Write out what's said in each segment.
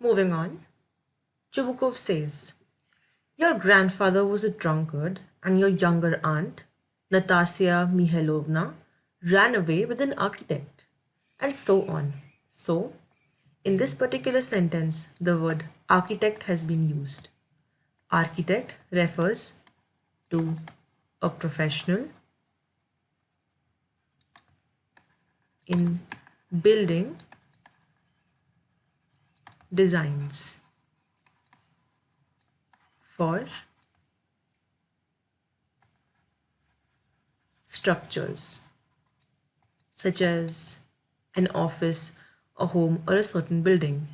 Moving on, Chubukov says, your grandfather was a drunkard, and your younger aunt, Natasya Mihailovna, ran away with an architect, and so on. So, in this particular sentence, the word architect has been used. Architect refers to a professional in building designs for structures such as an office, a home, or a certain building.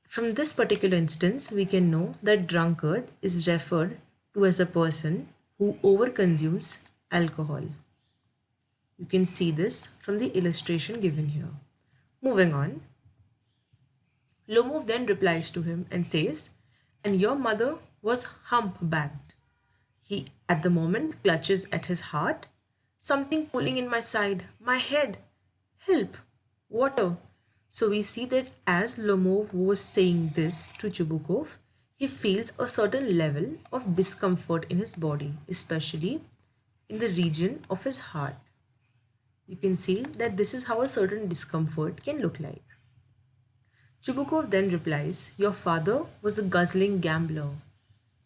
From this particular instance, we can know that drunkard is referred to as a person who overconsumes alcohol. You can see this from the illustration given here. Moving on, Lomov then replies to him and says, and your mother was humpbacked. He at the moment clutches at his heart. Something pulling in my side, my head. Help! Water! So we see that as Lomov was saying this to Chubukov, he feels a certain level of discomfort in his body, especially in the region of his heart. You can see that this is how a certain discomfort can look like. Chubukov then replies, your father was a guzzling gambler.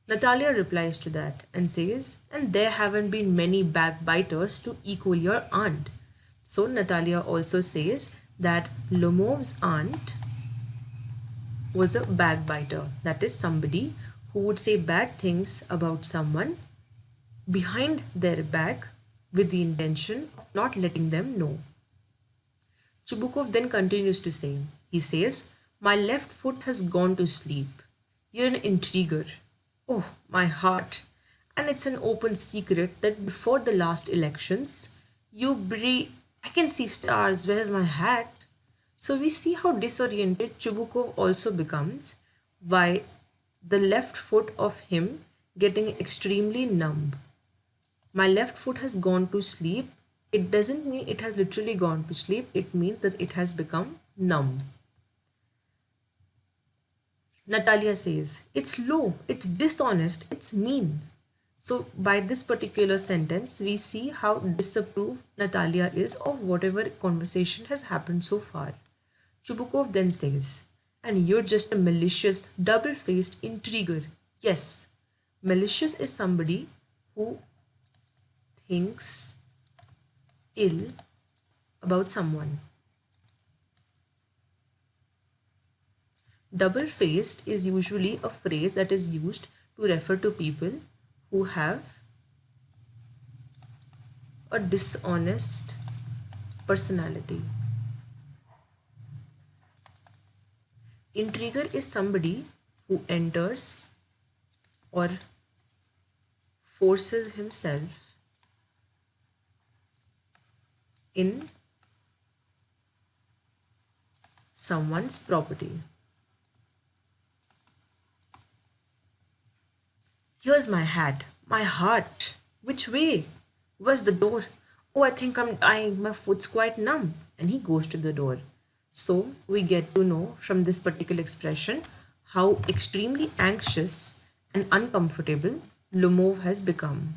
Natalia replies to that and says, and there haven't been many backbiters to equal your aunt. So Natalia also says that Lomov's aunt was a backbiter. That is somebody who would say bad things about someone behind their back with the intention of not letting them know. Chubukov then continues to say, he says, my left foot has gone to sleep. You're an intriguer. Oh, my heart. And it's an open secret that before the last elections, I can see stars, where's my hat? So we see how disoriented Chubukov also becomes by the left foot of him getting extremely numb. My left foot has gone to sleep. It doesn't mean it has literally gone to sleep. It means that it has become numb. Natalia says, it's low, it's dishonest, it's mean. So by this particular sentence, we see how disapproved Natalia is of whatever conversation has happened so far. Chubukov then says, and you're just a malicious, double-faced intriguer. Yes, malicious is somebody who thinks ill about someone. Double-faced is usually a phrase that is used to refer to people who have a dishonest personality. Intriguer is somebody who enters or forces himself in someone's property. Here's my hat, my heart. Which way? Where's the door? Oh, I think I'm dying. My foot's quite numb. And he goes to the door. So we get to know from this particular expression how extremely anxious and uncomfortable Lomov has become.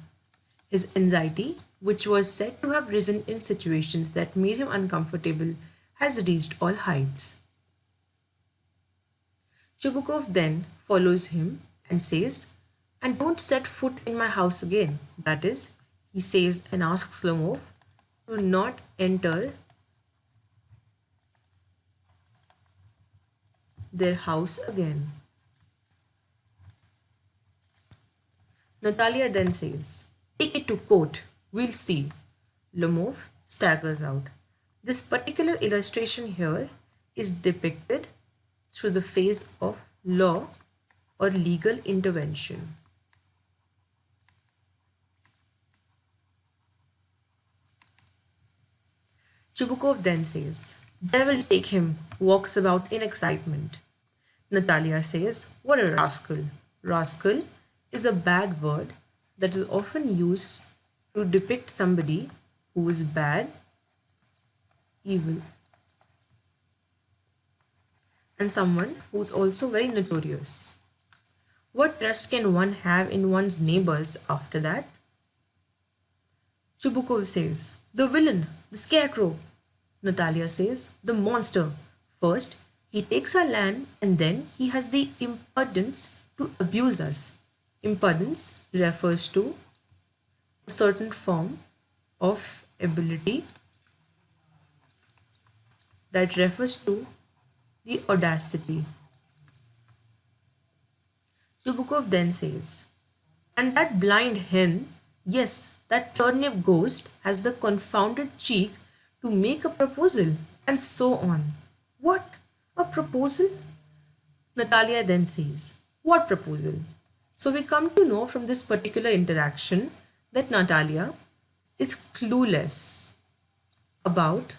His anxiety, which was said to have risen in situations that made him uncomfortable, has reached all heights. Chubukov then follows him and says, and don't set foot in my house again. That is, he says and asks Lomov to not enter their house again. Natalia then says, take it to court, we'll see. Lomov staggers out. This particular illustration here is depicted through the phase of law or legal intervention. Chubukov then says, devil take him, walks about in excitement. Natalia says, what a rascal. Rascal is a bad word that is often used to depict somebody who is bad, evil. and someone who's also very notorious. What trust can one have in one's neighbors after that? Chubukov says, the villain, the scarecrow. Natalia says, the monster. First, he takes our land and then he has the impudence to abuse us. Impudence refers to a certain form of ability that refers to the audacity. Chubukov then says, and that blind hen, yes, that turnip ghost has the confounded cheek to make a proposal, and so on. What? A proposal? Natalia then says, what proposal? So we come to know from this particular interaction that Natalia is clueless about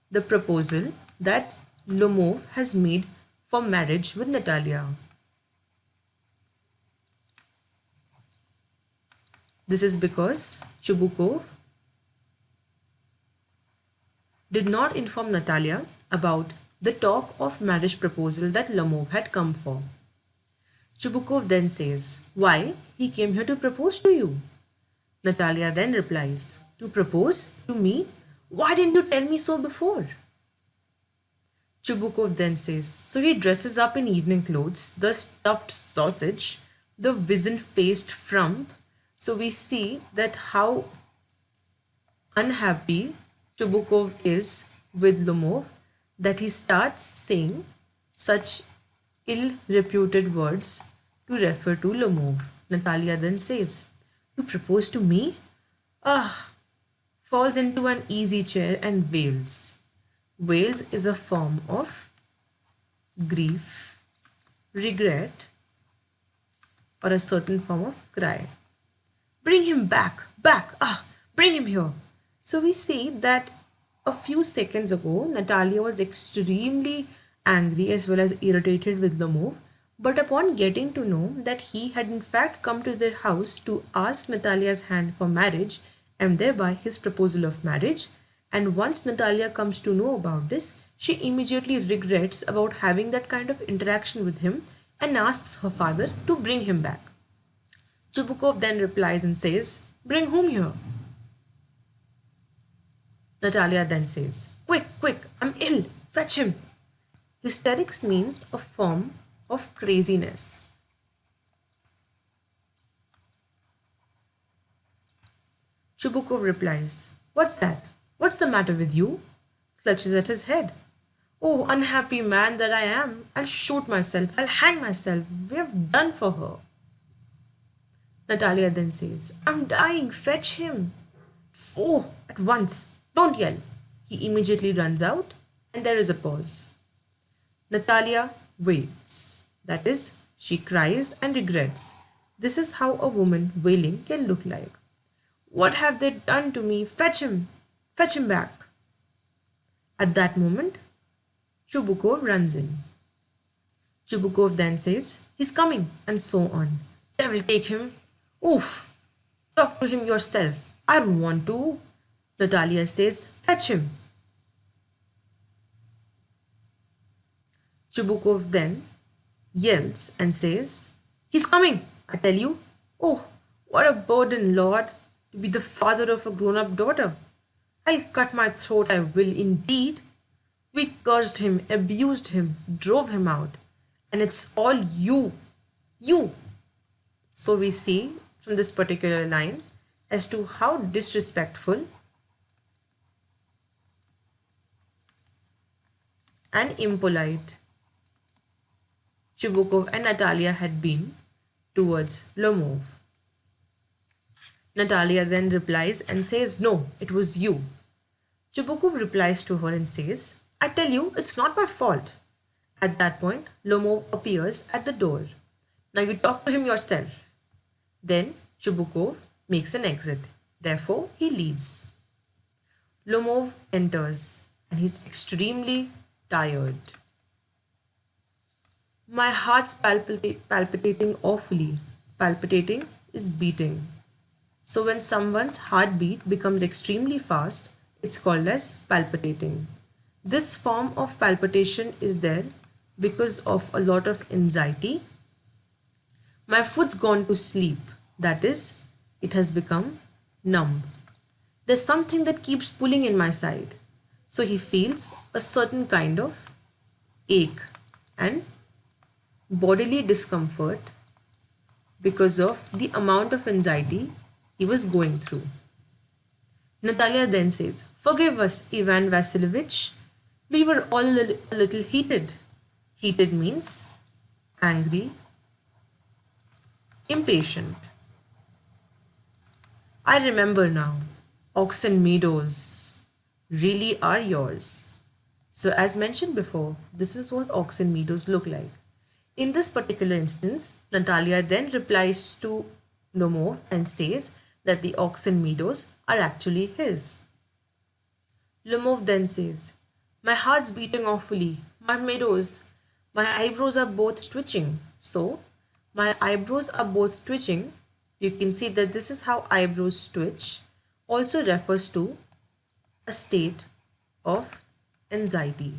the proposal that Lomov has made for marriage with Natalia. This is because Chubukov did not inform Natalia about the talk of marriage proposal that Lomov had come for. Chubukov then says, why? He came here to propose to you. Natalia then replies, to propose to me? Why didn't you tell me so before? Chubukov then says, so he dresses up in evening clothes, the stuffed sausage, the wizen-faced frump. So we see that how unhappy Chubukov is with Lomov that he starts saying such ill-reputed words to refer to Lomov. Natalia then says, to propose to me? Falls into an easy chair and wails. Wails is a form of grief, regret, or a certain form of cry. Bring him back, bring him here. So we see that a few seconds ago, Natalia was extremely angry as well as irritated with Lomov, but upon getting to know that he had in fact come to their house to ask Natalia's hand for marriage and thereby his proposal of marriage, and once Natalia comes to know about this, she immediately regrets about having that kind of interaction with him and asks her father to bring him back. Chubukov then replies and says, bring whom here? Natalia then says, quick, I'm ill, fetch him. Hysterics means a form of craziness. Chubukov replies, what's that? What's the matter with you? Clutches at his head. Oh, unhappy man that I am, I'll shoot myself, I'll hang myself, we have done for her. Natalia then says, I'm dying, fetch him. Oh, at once, don't yell. He immediately runs out and there is a pause. Natalia waits. That is, she cries and regrets. This is how a woman wailing can look like. What have they done to me? Fetch him back. At that moment, Chubukov runs in. Chubukov then says, he's coming, and so on. Devil take him. Oof, talk to him yourself. I don't want to. Natalia says, fetch him. Chubukov then yells and says, he's coming, I tell you. Oh, what a burden, Lord, to be the father of a grown-up daughter. I'll cut my throat, I will indeed. We cursed him, abused him, drove him out. And it's all you. So we see from this particular line as to how disrespectful and impolite Chubukov and Natalia had been towards Lomov. Natalia then replies and says, no, it was you. Chubukov replies to her and says, I tell you, it's not my fault. At that point, Lomov appears at the door. Now you talk to him yourself. Then Chubukov makes an exit. Therefore, he leaves. Lomov enters and he's extremely tired. My heart's palpitating awfully. Palpitating is beating. So when someone's heartbeat becomes extremely fast, it's called as palpitating. This form of palpitation is there because of a lot of anxiety. My foot's gone to sleep. That is, it has become numb. There's something that keeps pulling in my side. So he feels a certain kind of ache and bodily discomfort because of the amount of anxiety he was going through. Natalia then says, "Forgive us, Ivan Vasilovich. We were all a little heated." Heated means angry, impatient. I remember now. Oxen meadows really are yours. So, as mentioned before, this is what oxen meadows look like. In this particular instance, Natalia then replies to Lomov and says that the oxen meadows are actually his. Lomov then says, "My heart's beating awfully. My meadows, my eyebrows are both twitching." So, my eyebrows are both twitching. You can see that this is how eyebrows twitch also refers to a state of anxiety.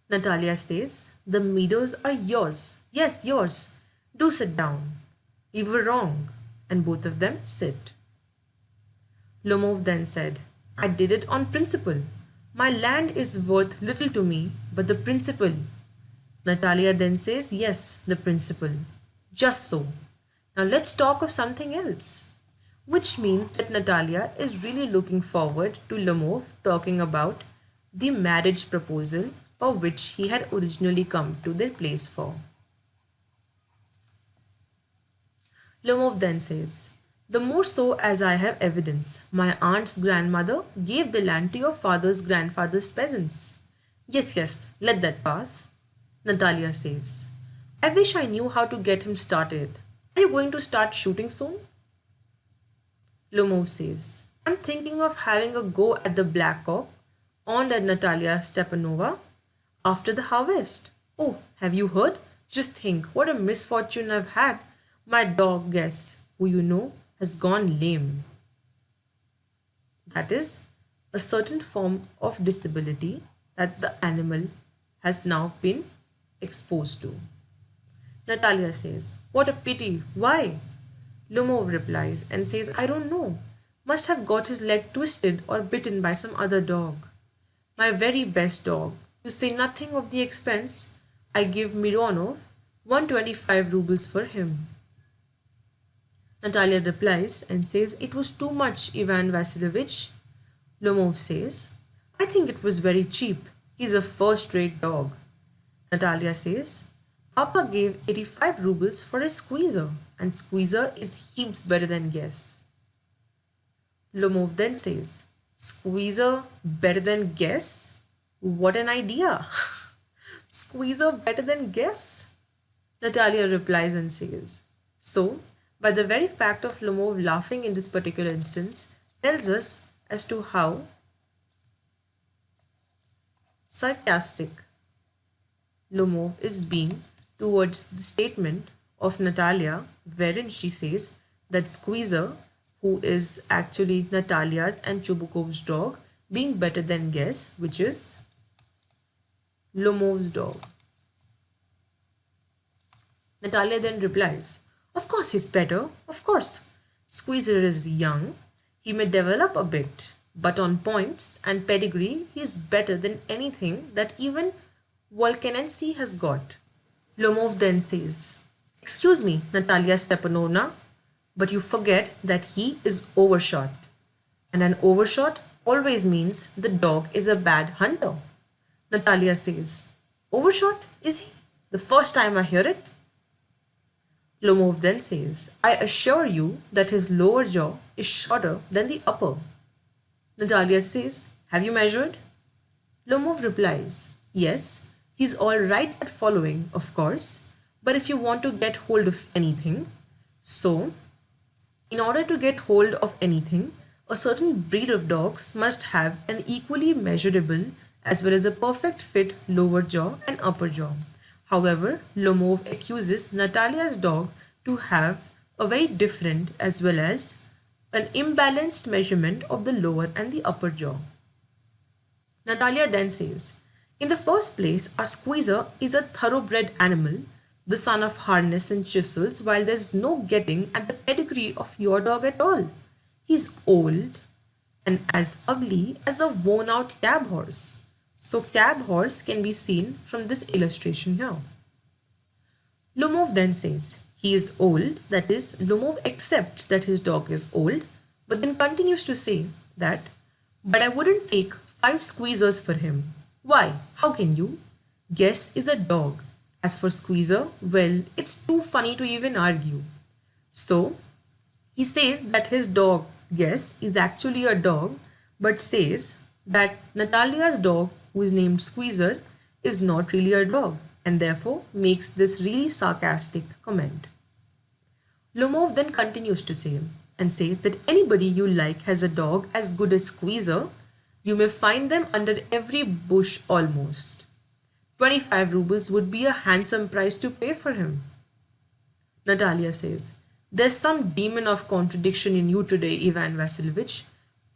Natalia says, "The meadows are yours." "Yes, yours. Do sit down." "We were wrong." And both of them sit. Lomov then said, "I did it on principle. My land is worth little to me, but the principle." Natalia then says, "Yes, the principle. Just so. Now let's talk of something else." Which means that Natalia is really looking forward to Lomov talking about the marriage proposal for which he had originally come to their place for. Lomov then says, "The more so as I have evidence. My aunt's grandmother gave the land to your father's grandfather's peasants." "Yes, yes, let that pass." Natalia says, "I wish I knew how to get him started. Are you going to start shooting soon?" Lomov says, "I'm thinking of having a go at the black cock on at Natalia Stepanova after the harvest." "Oh, have you heard? Just think what a misfortune I've had. My dog, Guess, who you know, has gone lame." That is a certain form of disability that the animal has now been exposed to. Natalia says, "What a pity. Why?" Lomov replies and says, "I don't know. Must have got his leg twisted or bitten by some other dog. My very best dog. To say nothing of the expense, I give Mironov 125 rubles for him." Natalia replies and says, "It was too much, Ivan Vasilovich." Lomov says, "I think it was very cheap. He's a first-rate dog." Natalia says, "Papa gave 85 rubles for a squeezer, and squeezer is heaps better than Guess." Lomov then says, "Squeezer better than Guess? What an idea!" "Squeezer better than Guess?" Natalia replies and says, so, by the very fact of Lomov laughing in this particular instance, tells us as to how sarcastic Lomov is being towards the statement of Natalia, wherein she says that Squeezer, who is actually Natalia's and Chubukov's dog, being better than Guess, which is Lomov's dog. Natalia then replies, "Of course he's better, of course. Squeezer is young, he may develop a bit, but on points and pedigree he is better than anything that even Volkanensi has got." Lomov then says, "Excuse me, Natalia Stepanovna, but you forget that he is overshot. And an overshot always means the dog is a bad hunter." Natalia says, "Overshot, is he? The first time I hear it." Lomov then says, "I assure you that his lower jaw is shorter than the upper." Natalia says, "Have you measured?" Lomov replies, "Yes, he's all right at following, of course, but if you want to get hold of anything, so, in order to get hold of anything, a certain breed of dogs must have an equally measurable as well as a perfect fit lower jaw and upper jaw." However, Lomov accuses Natalia's dog to have a very different as well as an imbalanced measurement of the lower and the upper jaw. Natalia then says, in the first place, our squeezer is a thoroughbred animal, the son of harness and chisels, while there's no getting at the pedigree of your dog at all. He's old and as ugly as a worn out cab horse. So, cab horse can be seen from this illustration here. Lomov then says, he is old, that is, Lomov accepts that his dog is old, but then continues to say that, but I wouldn't take 5 squeezers for him. Why? How can you? Guess is a dog. As for squeezer, well, it's too funny to even argue. So, he says that his dog, Guess, is actually a dog, but says that Natalia's dog, who is named Squeezer, is not really a dog, and therefore makes this really sarcastic comment. Lomov then continues to say and says that anybody you like has a dog as good as Squeezer. You may find them under every bush almost. 25 rubles would be a handsome price to pay for him. Natalia says, there's some demon of contradiction in you today, Ivan Vasilovich.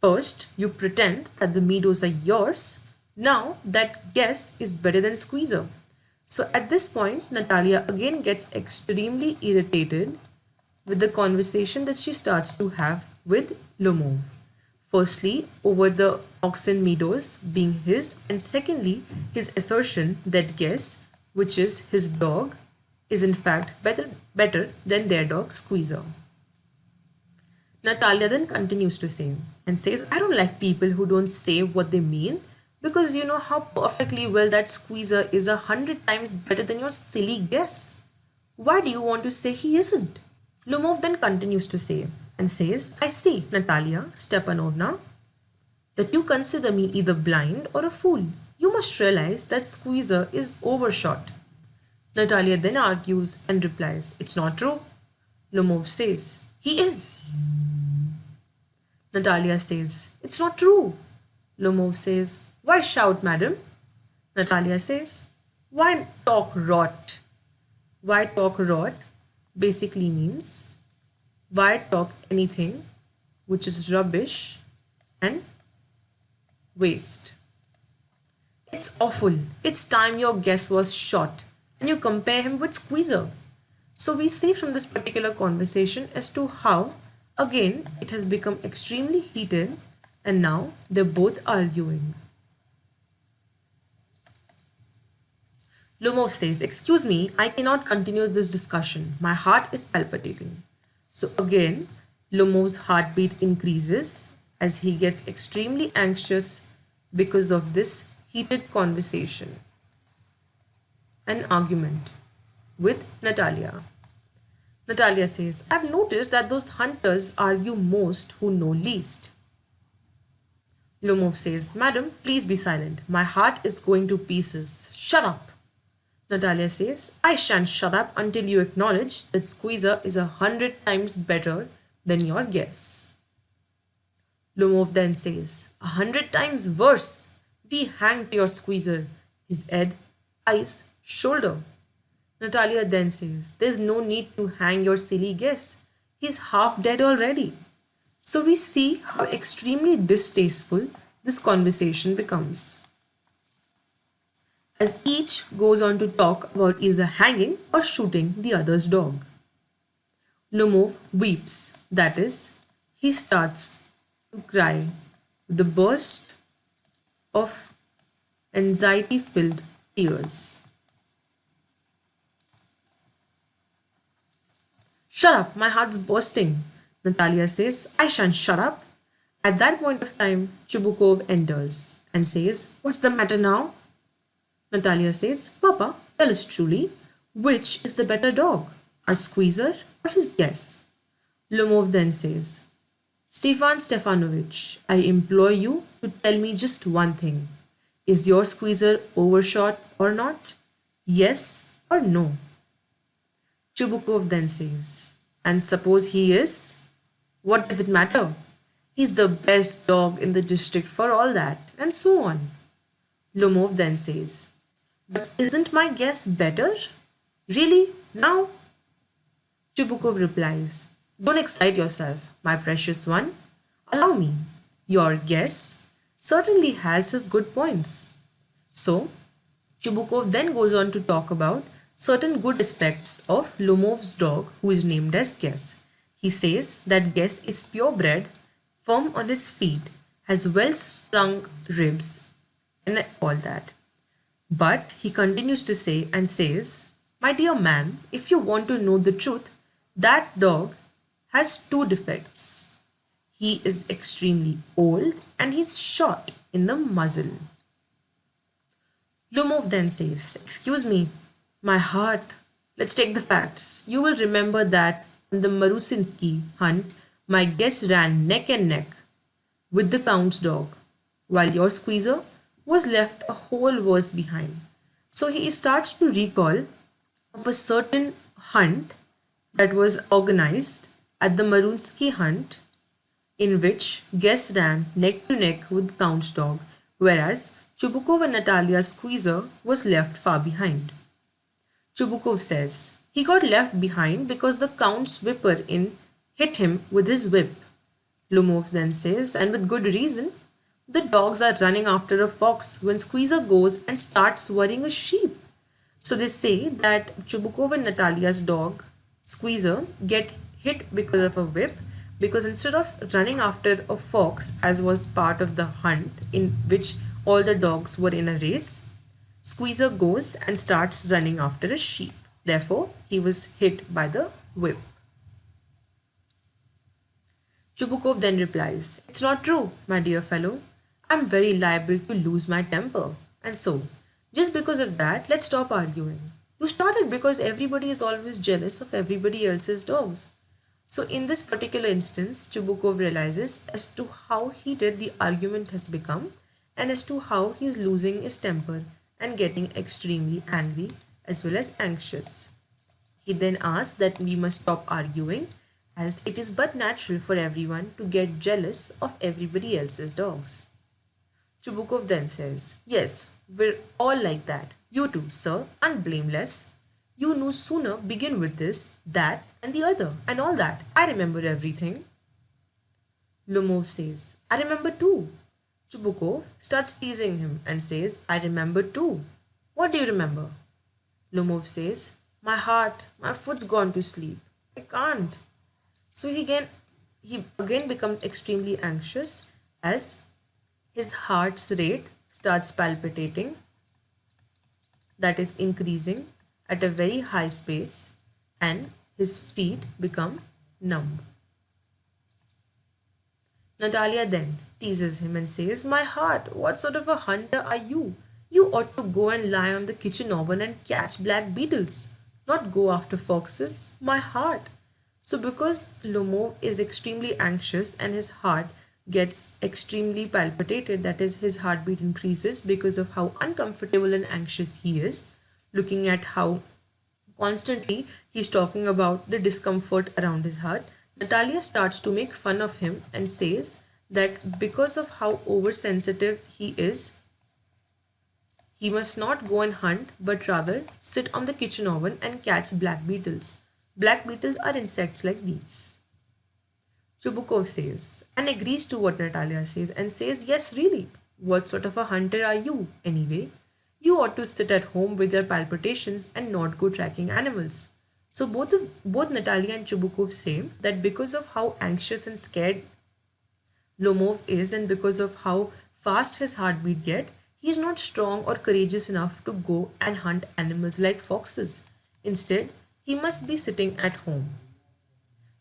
First, you pretend that the meadows are yours. Now, that Guess is better than Squeezer. So at this point, Natalia again gets extremely irritated with the conversation that she starts to have with Lomov. Firstly, over the oxen meadows being his, and secondly, his assertion that Guess, which is his dog, is in fact better than their dog Squeezer. Natalia then continues to say and says, I don't like people who don't say what they mean, because you know how perfectly well that Squeezer is 100 times better than your silly Guess. Why do you want to say he isn't? Lomov then continues to say and says, I see, Natalia Stepanovna, that you consider me either blind or a fool. You must realize that Squeezer is overshot. Natalia then argues and replies, it's not true. Lomov says, he is. Natalia says, it's not true. Lomov says, why shout, madam? Natalia says, why talk rot? Why talk rot basically means why talk anything which is rubbish and waste. It's awful. It's time your Guess was shot and you compare him with Squeezer. So we see from this particular conversation as to how, again, it has become extremely heated and now they're both arguing. Lomov says, excuse me, I cannot continue this discussion. My heart is palpitating. So again, Lomov's heartbeat increases as he gets extremely anxious because of this heated conversation and argument with Natalia. Natalia says, I've noticed that those hunters argue most who know least. Lomov says, Madam, please be silent. My heart is going to pieces. Shut up. Natalia says, I shan't shut up until you acknowledge that Squeezer is 100 times better than your Guess. Lomov then says, 100 times worse. Be hanged to your Squeezer, his head, eyes, shoulder. Natalia then says, there's no need to hang your silly Guess. He's half dead already. So we see how extremely distasteful this conversation becomes, as each goes on to talk about either hanging or shooting the other's dog. Lomov weeps, that is, he starts to cry with a burst of anxiety-filled tears. Shut up, my heart's bursting, Natalia says. I shan't shut up. At that point of time, Chubukov enters and says, what's the matter now? Natalia says, Papa, tell us truly, which is the better dog, our Squeezer or his Guess? Lomov then says, Stefan Stefanovich, I implore you to tell me just one thing. Is your Squeezer overshot or not? Yes or no? Chubukov then says, and suppose he is? What does it matter? He's the best dog in the district for all that, and so on. Lomov then says, but isn't my Guess better? Really? Now? Chubukov replies, don't excite yourself, my precious one. Allow me. Your Guess certainly has his good points. So, Chubukov then goes on to talk about certain good aspects of Lomov's dog, who is named as Guess. He says that Guess is purebred, firm on his feet, has well sprung ribs, and all that. But he continues to say and says, "My dear man, if you want to know the truth, that dog has two defects. He is extremely old and he's short in the muzzle." Lumov then says, "Excuse me, my heart. Let's take the facts. You will remember that on the Marusinski hunt, my guest ran neck and neck with the Count's dog, while your squeezer was left a whole verse behind." So he starts to recall of a certain hunt that was organized at the Marunsky hunt in which Guest ran neck to neck with Count's dog, whereas Chubukov and Natalia's squeezer was left far behind. Chubukov says, "He got left behind because the Count's whipper in hit him with his whip." Lumov then says, "And with good reason. The dogs are running after a fox when Squeezer goes and starts worrying a sheep." So they say that Chubukov and Natalia's dog, Squeezer, get hit because of a whip, because instead of running after a fox, as was part of the hunt in which all the dogs were in a race, Squeezer goes and starts running after a sheep. Therefore, he was hit by the whip. Chubukov then replies, "It's not true, my dear fellow. I'm very liable to lose my temper. And so, just because of that, let's stop arguing. You started because everybody is always jealous of everybody else's dogs." So in this particular instance, Chubukov realizes as to how heated the argument has become and as to how he is losing his temper and getting extremely angry as well as anxious. He then asks that we must stop arguing, as it is but natural for everyone to get jealous of everybody else's dogs. Chubukov then says, "Yes, we're all like that. You too, sir, unblameless. You no sooner begin with this, that, and the other, and all that. I remember everything." Lumov says, "I remember too." Chubukov starts teasing him and says, "I remember too. What do you remember?" Lumov says, "My heart, my foot's gone to sleep. I can't." So he again becomes extremely anxious as his heart's rate starts palpitating, that is increasing at a very high pace, and his feet become numb. Natalia then teases him and says, "My heart, what sort of a hunter are you? You ought to go and lie on the kitchen oven and catch black beetles, not go after foxes. My heart." So because Lomov is extremely anxious and his heart gets extremely palpitated, that is, his heartbeat increases because of how uncomfortable and anxious he is, looking at how constantly he's talking about the discomfort around his heart, Natalia starts to make fun of him and says that because of how oversensitive he is, he must not go and hunt but rather sit on the kitchen oven and catch black beetles. Black beetles are insects like these. Chubukov says and agrees to what Natalia says and says, "Yes, really. What sort of a hunter are you, anyway? You ought to sit at home with your palpitations and not go tracking animals." So both Natalia and Chubukov say that because of how anxious and scared Lomov is and because of how fast his heartbeat get, he is not strong or courageous enough to go and hunt animals like foxes. Instead, he must be sitting at home.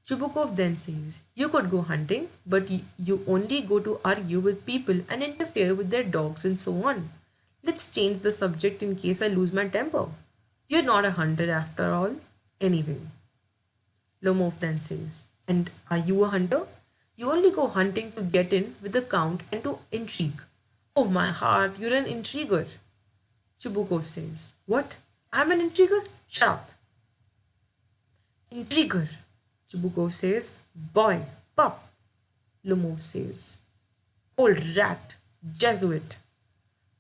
Chubukov then says, "You could go hunting, but you only go to argue with people and interfere with their dogs and so on. Let's change the subject in case I lose my temper. You're not a hunter after all. Anyway." Lomov then says, "And are you a hunter? You only go hunting to get in with the count and to intrigue." "Oh, my heart, you're an intriguer." Chubukov says, "What? I'm an intriguer? Shut up." "Intriguer," Chubukov says. "Boy, pup." Lomov says, "Old rat, Jesuit."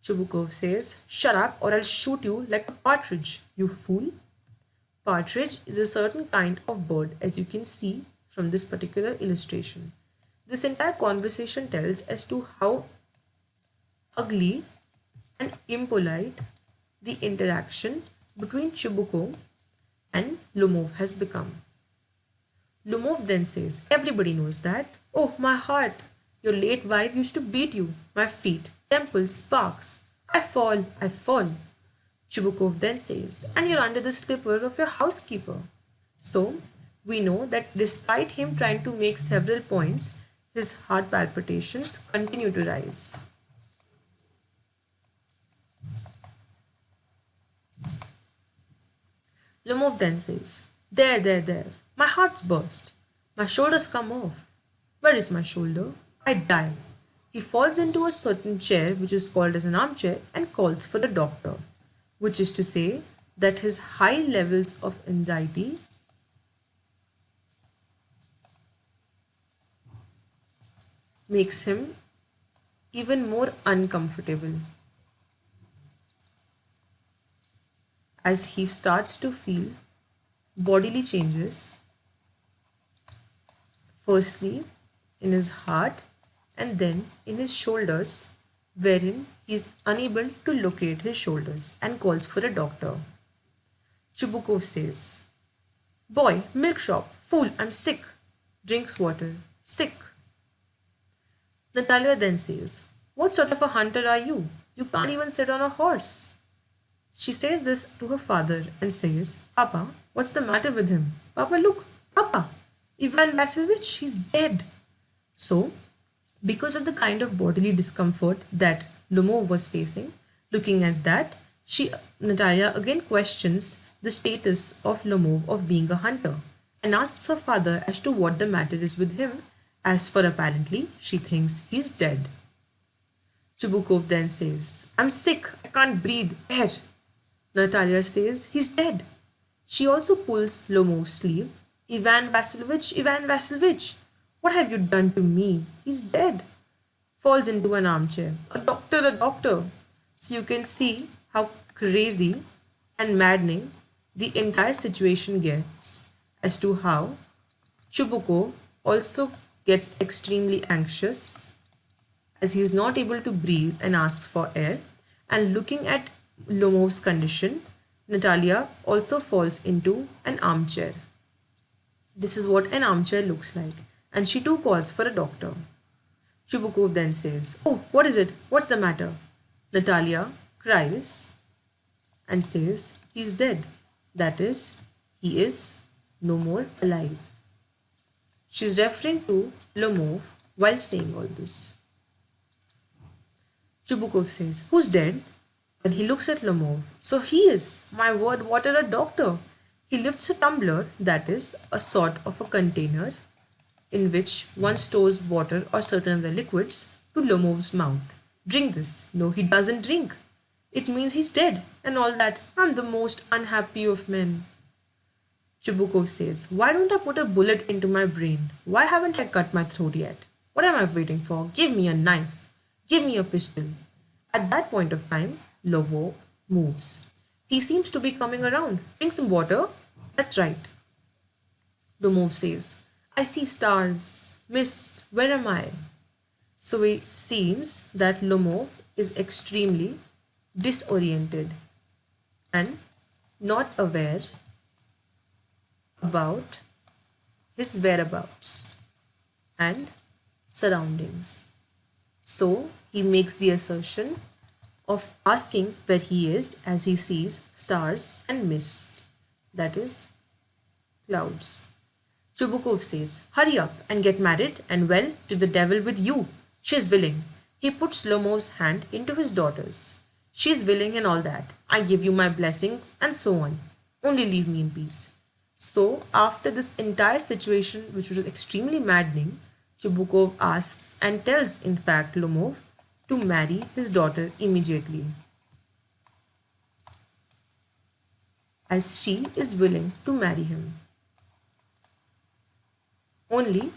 Chubukov says, "Shut up or I'll shoot you like a partridge, you fool." Partridge is a certain kind of bird, as you can see from this particular illustration. This entire conversation tells as to how ugly and impolite the interaction between Chubukov and Lomov has become. Lumov then says, everybody knows that. Oh, my heart! Your late wife used to beat you. My feet, temples, sparks. I fall, I fall. Chubukov then says, and you're under the slipper of your housekeeper. So, we know that despite him trying to make several points, his heart palpitations continue to rise. Lumov then says, there. My heart's burst. My shoulders come off. Where is my shoulder? I die. He falls into a certain chair, which is called as an armchair, and calls for a doctor, which is to say that his high levels of anxiety makes him even more uncomfortable as he starts to feel bodily changes, firstly in his heart and then in his shoulders, wherein he is unable to locate his shoulders and calls for a doctor. Chubukov says, boy, milk shop, fool, I'm sick. Drinks water, sick. Natalia then says, what sort of a hunter are you? You can't even sit on a horse. She says this to her father and says, Papa, what's the matter with him? Papa, look, Papa, Ivan Vasilovich, he's dead. So, because of the kind of bodily discomfort that Lomov was facing, looking at that, Natalia again questions the status of Lomov of being a hunter and asks her father as to what the matter is with him, as for apparently she thinks he's dead. Chubukov then says, I'm sick, I can't breathe, air. Natalia says, he's dead. She also pulls Lomov's sleeve. Ivan Vasilovich, what have you done to me? He's dead. Falls into an armchair. A doctor. So you can see how crazy and maddening the entire situation gets, as to how Chubukov also gets extremely anxious as he is not able to breathe and asks for air. And looking at Lomov's condition, Natalia also falls into an armchair. This is what an armchair looks like, and she too calls for a doctor. Chubukov then says, oh, what is it? What's the matter? Natalia cries and says, he's dead. That is, he is no more alive. She's referring to Lomov while saying all this. Chubukov says, who's dead? And he looks at Lomov. So he is, my word, what a doctor. He lifts a tumbler, that is, a sort of a container in which one stores water or certain other liquids, to Lomov's mouth. Drink this. No, he doesn't drink. It means he's dead and all that. I'm the most unhappy of men. Chubukov says, why don't I put a bullet into my brain? Why haven't I cut my throat yet? What am I waiting for? Give me a knife. Give me a pistol. At that point of time, Lomov moves. He seems to be coming around. Drink some water. That's right. Lomov says, I see stars, mist, where am I? So it seems that Lomov is extremely disoriented and not aware about his whereabouts and surroundings. So he makes the assertion of asking where he is as he sees stars and mist, that is, clouds. Chubukov says, hurry up and get married and well, to the devil with you. She's willing. He puts Lomov's hand into his daughter's. She's willing and all that. I give you my blessings and so on. Only leave me in peace. So after this entire situation, which was extremely maddening, Chubukov asks and tells in fact Lomov to marry his daughter immediately, as she is willing to marry him, only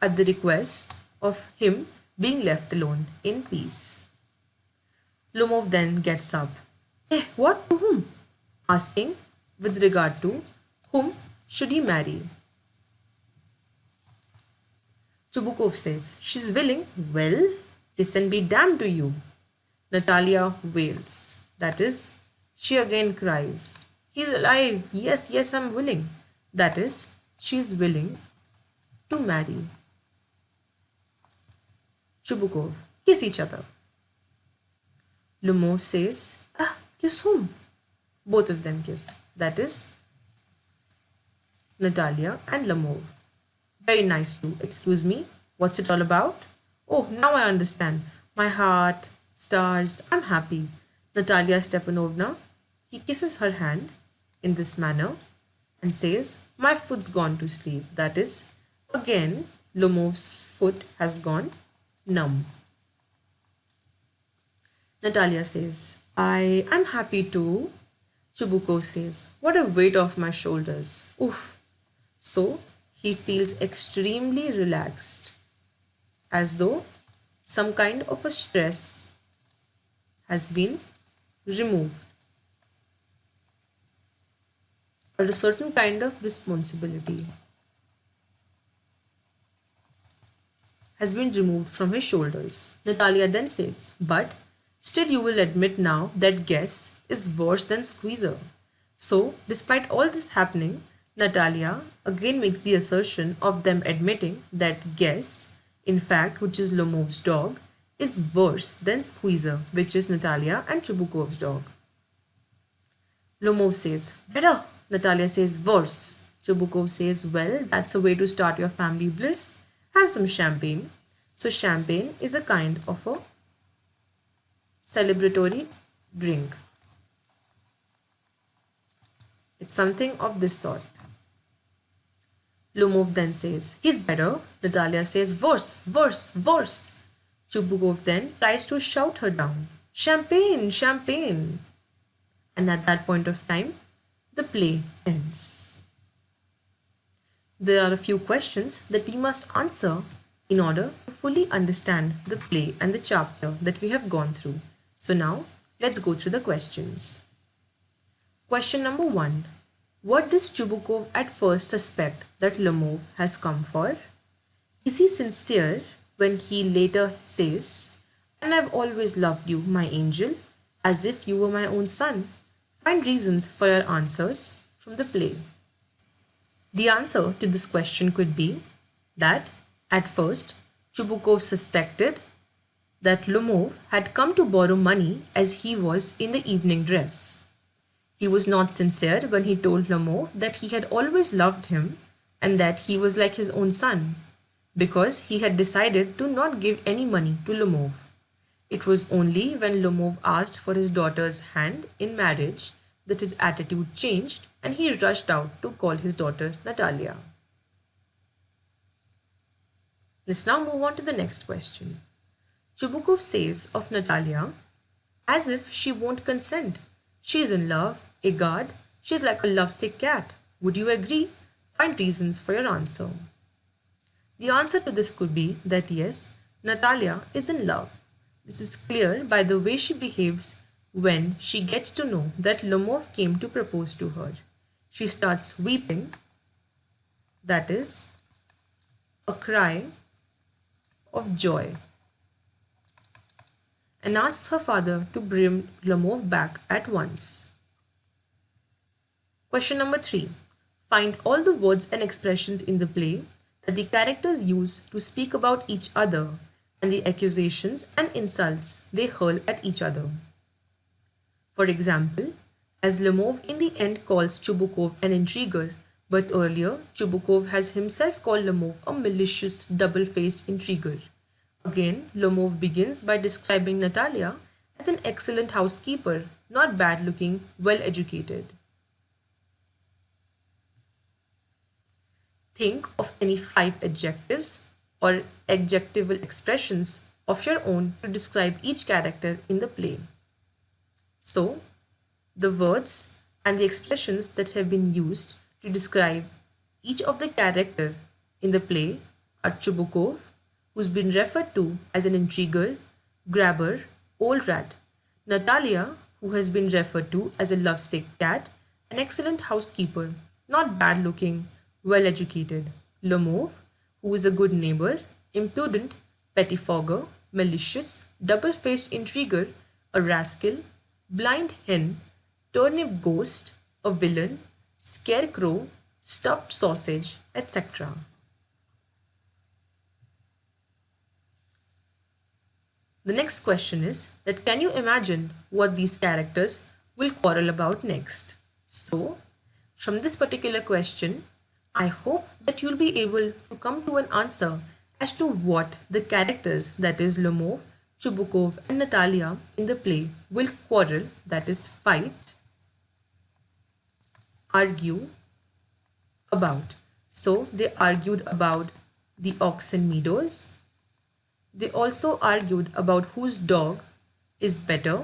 at the request of him being left alone in peace. Lomov then gets up. What, to whom? Asking with regard to whom should he marry. Chubukov says, she's willing. Well, listen, be damned to you. Natalia wails. That is, she again cries. He's alive. Yes, yes, I'm willing. That is, she's willing to marry Chubukov. Kiss each other. Lumov says, ah, kiss whom? Both of them kiss. That is, Natalia and Lumov. Very nice too. Excuse me, what's it all about? Oh, now I understand. My heart, stars, I'm happy. Natalia Stepanovna. He kisses her hand in this manner and says, my foot's gone to sleep. That is, again, Lumov's foot has gone numb. Natalia says, I'm happy too. Chubukov says, what a weight off my shoulders. Oof. So he feels extremely relaxed, as though some kind of a stress has been removed, or a certain kind of responsibility has been removed from his shoulders. Natalia then says, but still you will admit now that guess is worse than squeezer. So, despite all this happening, Natalia again makes the assertion of them admitting that guess, in fact, which is Lomov's dog, is worse than squeezer, which is Natalia and Chubukov's dog. Lomov says, better. Natalia says, worse. Chubukov says, well, that's a way to start your family bliss. Have some champagne. So champagne is a kind of a celebratory drink. It's something of this sort. Lumov then says, he's better. Natalia says, worse, worse, worse. Chubukov then tries to shout her down. Champagne, champagne. And at that point of time, the play ends. There are a few questions that we must answer in order to fully understand the play and the chapter that we have gone through. So now, let's go through the questions. Question number 1. What does Chubukov at first suspect that Lomov has come for? Is he sincere when he later says, and I've always loved you, my angel, as if you were my own son? Find reasons for your answers from the play. The answer to this question could be that at first Chubukov suspected that Lomov had come to borrow money as he was in the evening dress. He was not sincere when he told Lomov that he had always loved him and that he was like his own son, because he had decided to not give any money to Lomov. It was only when Lomov asked for his daughter's hand in marriage that his attitude changed and he rushed out to call his daughter Natalia. Let's now move on to the next question. Chubukov says of Natalia, as if she won't consent. She is in love, egad, she is like a lovesick cat. Would you agree? Find reasons for your answer. The answer to this could be that yes, Natalia is in love. This is clear by the way she behaves when she gets to know that Lomov came to propose to her. She starts weeping, that is, a cry of joy, and asks her father to bring Lomov back at once. Question number 3. Find all the words and expressions in the play that the characters use to speak about each other and the accusations and insults they hurl at each other. For example, as Lomov in the end calls Chubukov an intriguer, but earlier Chubukov has himself called Lomov a malicious, double-faced intriguer. Again, Lomov begins by describing Natalia as an excellent housekeeper, not bad-looking, well-educated. Think of any 5 adjectives or adjectival expressions of your own to describe each character in the play. So, the words and the expressions that have been used to describe each of the character in the play are Chubukov, who's been referred to as an intriguer, grabber, old rat; Natalia, who has been referred to as a lovesick cat, an excellent housekeeper, not bad-looking, well-educated; Lomov, who is a good neighbor, impudent, pettifogger, malicious, double-faced intriguer, a rascal, blind hen, turnip ghost, a villain, scarecrow, stuffed sausage, etc. The next question is that can you imagine what these characters will quarrel about next? So, from this particular question, I hope that you'll be able to come to an answer as to what the characters, that is Lomov, Chubukov and Natalia in the play will quarrel, that is fight, argue about. So they argued about the oxen meadows. They also argued about whose dog is better.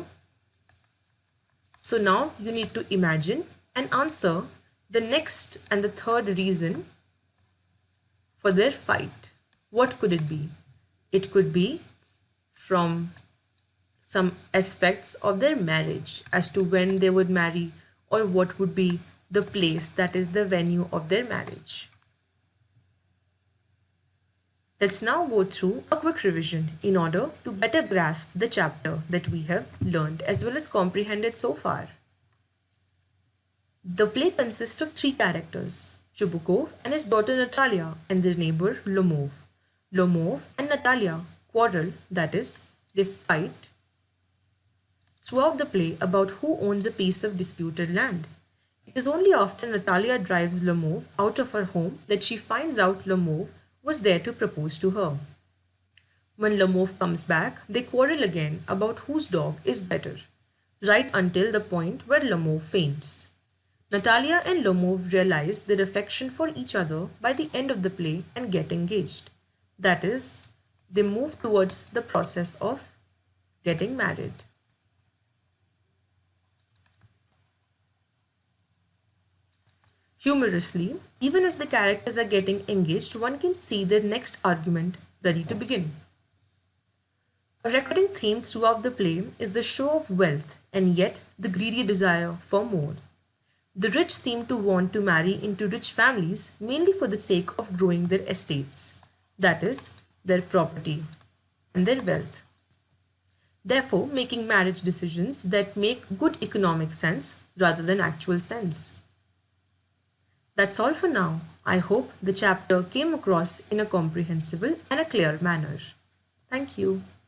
So now you need to imagine and answer the next and the third reason for their fight. What could it be? It could be from some aspects of their marriage as to when they would marry or what would be the place, that is the venue of their marriage. Let's now go through a quick revision in order to better grasp the chapter that we have learned as well as comprehended so far. The play consists of three characters, Chubukov and his daughter Natalia and their neighbor Lomov. Lomov and Natalia quarrel, that is, they fight throughout the play about who owns a piece of disputed land. It is only after Natalia drives Lomov out of her home that she finds out Lomov was there to propose to her. When Lomov comes back, they quarrel again about whose dog is better, right until the point where Lomov faints. Natalia and Lomov realize their affection for each other by the end of the play and get engaged. That is, they move towards the process of getting married. Humorously, even as the characters are getting engaged, one can see their next argument ready to begin. A recurring theme throughout the play is the show of wealth and yet the greedy desire for more. The rich seem to want to marry into rich families mainly for the sake of growing their estates, that is, their property and their wealth. Therefore, making marriage decisions that make good economic sense rather than actual sense. That's all for now. I hope the chapter came across in a comprehensible and a clear manner. Thank you.